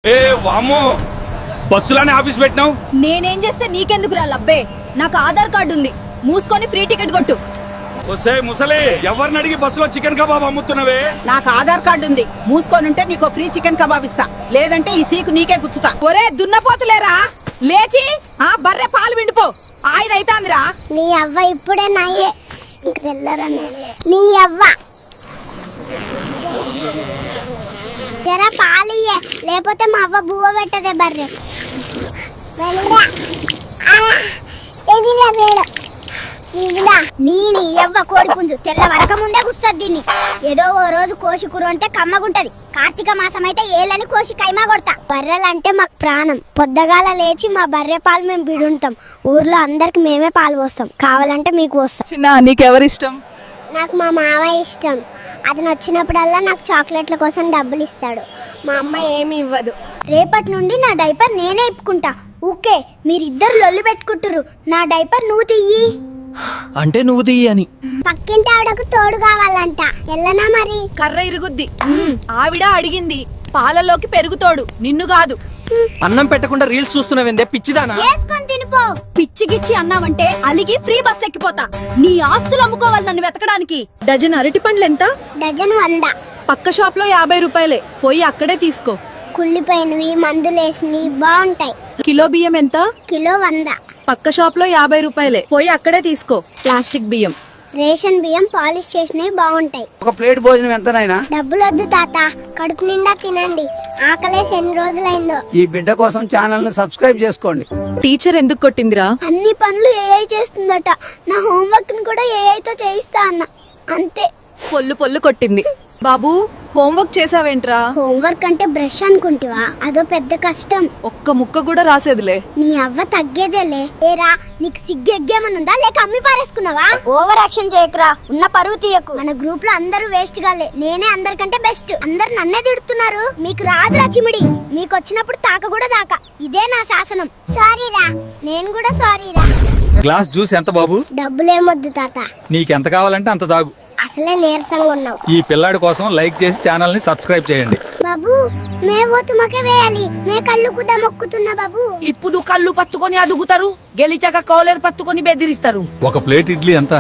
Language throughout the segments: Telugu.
ఏ వామ్మో, బస్సులోనే ఆఫీస్ పెట్టినావు. నేనేం చేస్తే నీకెందుకురా లబ్బే? నాకు ఆధార్ కార్డు ఉంది, మూసుకొని ఫ్రీ టికెట్ కొట్టు. వస్తే ముసలి, ఎవరిని అడిగి బస్సులో చికెన్ కబాబ్ అమ్ముతున్నావే? నాకు ఆధార్ కార్డు ఉంది, మూసుకోనుంటే నీకు ఫ్రీ చికెన్ కబాబ్ ఇస్తా, లేదంటే ఈ సీకు నీకే గుచ్చుతా. ఒరే దున్నపోతులేరా, లేచి ఆ బర్రె పాలు విండిపో, ఆయనైతాందిరా. నీ అవ్వ ఇప్పుడే నాయే తెల్లరా నీ అవ్వ జర పాలియే, లేకపోతే మా అవ్వ బువ్వ పెట్టదే బర్రె. నీ అవ్వ కోడి పుంజు తెల్ల వరక ముందే గుస్తుంది దీన్ని. ఏదో ఓ రోజు కోసి కూర అంటే కమ్మగుంటది, కార్తీక మాసం అయితే ఏళ్ళని కోసి కైమా కొడతా. బర్రెలంటే మాకు ప్రాణం. పొద్దగాల లేచి మా బర్రె పాలు మేము బిడుంటాం. ఊర్లో అందరికి మేమే పాలు పోస్తాం, కావాలంటే మీకు పోస్తాం. చిన్న నీకెవరిష్టం? నాకు మా మావయ్య ఇష్టం. అతను వచ్చినప్పుడల్లా నాకు చాక్లెట్ల కోసం డబ్బులు ఇస్తాడు. మా అమ్మ ఏమి ఇవ్వదు. రేపటి నుండి నా డైపర్ నేనే ఇప్పుకుంటా. ఊకే మీరిద్దరు లొల్లి పెట్టుకుంటురు, నా డైపర్ నువ్వు తీయి. అంటే నువ్వు తీయని. పక్కింటి ఆవిడకు తోడు కావాలంట, ఎల్లనా మరి? కర్ర ఇరుగుద్ది. ఆవిడ అడిగింది, పాలలోకి పెరుగుతోడు, నిన్ను కాదు. అన్నం పెట్టకుండా రీల్స్ చూస్తున్నావేందే పిచ్చిదానా? వేసుకొని తినిపో. పిచ్చిగిచ్చి అన్నావంటే అలిగి ఫ్రీ బస్ ఎక్కిపోతా. నీ ఆస్తులు అమ్ముకోవాలి నన్ను వెతకడానికి. డజన్ అరటి పండ్లు ఎంత? డజన్ 100. పక్క షాప్ లో 50 రూపాయలే, పోయి అక్కడే తీసుకో. కుళ్ళిపోయినవి మందులేసినవి బాగుంటాయి. కిలో బియ్యం ఎంత? కిలో 100. పక్క షాప్ లో 50 రూపాయలే, పోయి అక్కడే తీసుకో. ప్లాస్టిక్ బియ్యం. రేషన్ బియ్యం పాలిష్ చేసినవి బాగుంటాయి. ఒక ప్లేట్ భోజనం ఎంత నాయనా? డబ్బులొద్దు తాత, కడుపు నిండా తినండి. ఆకలేసి ఎన్ని రోజులైందో. ఈ బిడ్డ కోసం ఛానల్ ను సబ్స్క్రైబ్ చేసుకోండి. టీచర్ ఎందుకు కొట్టిందిరా? అన్ని పనులు ఏఐ చేస్తుందట. నా హోంవర్క్ ని కూడా ఏఐతో చేయిస్తా అన్న, అంతే. పొల్లు పొల్లు కొట్టింది. బాబు హోంవర్క్ చేసావేంట్రా? హోంవర్క్ అంటే బ్రష్ అనుకుంటివా? అదో పెద్ద కష్టం. ఒక్క ముక్క కూడా రాసేదిలే. నీ అవ్వ తగ్గేదేలే. ఏరా, నీకు సిగ్గెగ్గేమనుందా లేక అమ్మి పారేసుకున్నావా? ఓవర్ యాక్షన్ చేయకురా, ఉన్న పరువు తీయకు. మన గ్రూప్ లో అందరూ వేస్ట్ గాలే, నేనే అందరికంటే బెస్ట్. అందరు నన్నే తిడుతున్నారు. మీకు రాదురా చిమిడి, మీకు వచ్చినప్పుడు తాక కూడా దాకా. ఇదే నా శాసనం. సారీరా. నేను కూడా సారీరా. గ్లాస్ జ్యూస్ ఎంత బాబు? డబ్బులేమొద్దు తాత, నీకెంత కావాలంటే అంత తాగు. అసలే నీరసంగా ఉన్నావు. ఈ పిల్లాడి కోసం లైక్ చేసి ఛానల్ ని సబ్స్క్రైబ్ చేయండి. బాబు మే ఓతుమకే వేయాలి. మే కళ్ళు కుదా మొక్కుతున్నా బాబు. ఇప్పుడు కళ్ళు పట్టుకొని అడుగుతారు, గెలిచాక కోలేరు పట్టుకొని బెదిరిస్తారు. ఒక ప్లేట్ ఇడ్లీ ఎంత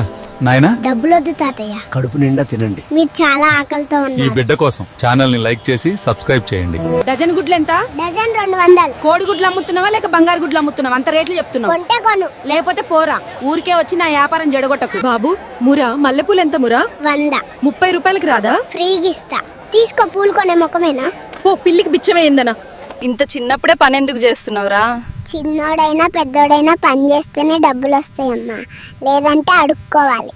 నాయనా? డబ్బులొద్దు తాతయ్య, కడుపు నిండా తినండి. మీరు చాలా ఆకలితో ఈ ఉన్నారు. బిడ్డ కోసం ఛానల్ ని లైక్ చేసి సబ్స్క్రైబ్ చేయండి. డజన్ గుడ్లు ఎంత? డజన్ 200. కోడి గుడ్లు అమ్ముతున్నావా లేక బంగారు గుడ్లు అమ్ముతున్నావా? అంత రేట్లు చెప్తున్నావు. కొంటే కొను. లేకపోతే పోరా, ఊరికే వచ్చి నా వ్యాపారం జడగొట్టకు. బాబు మురా మల్లెపూలు ఎంత మురా? 100. 30 రూపాయలకి రాదా? ఫ్రీగా ఇస్తా, తీసుకో. పూలు కొనే ముఖమేనా? ఓ పిల్లికి బిచ్చమేయిందనా? ఇంత చిన్నప్పుడే పని ఎందుకు చేస్తున్నావురా? చిన్నోడైనా పెద్దోడైనా పని చేస్తేనే డబ్బులు వస్తాయమ్మా, లేదంటే అడుక్కోవాలి.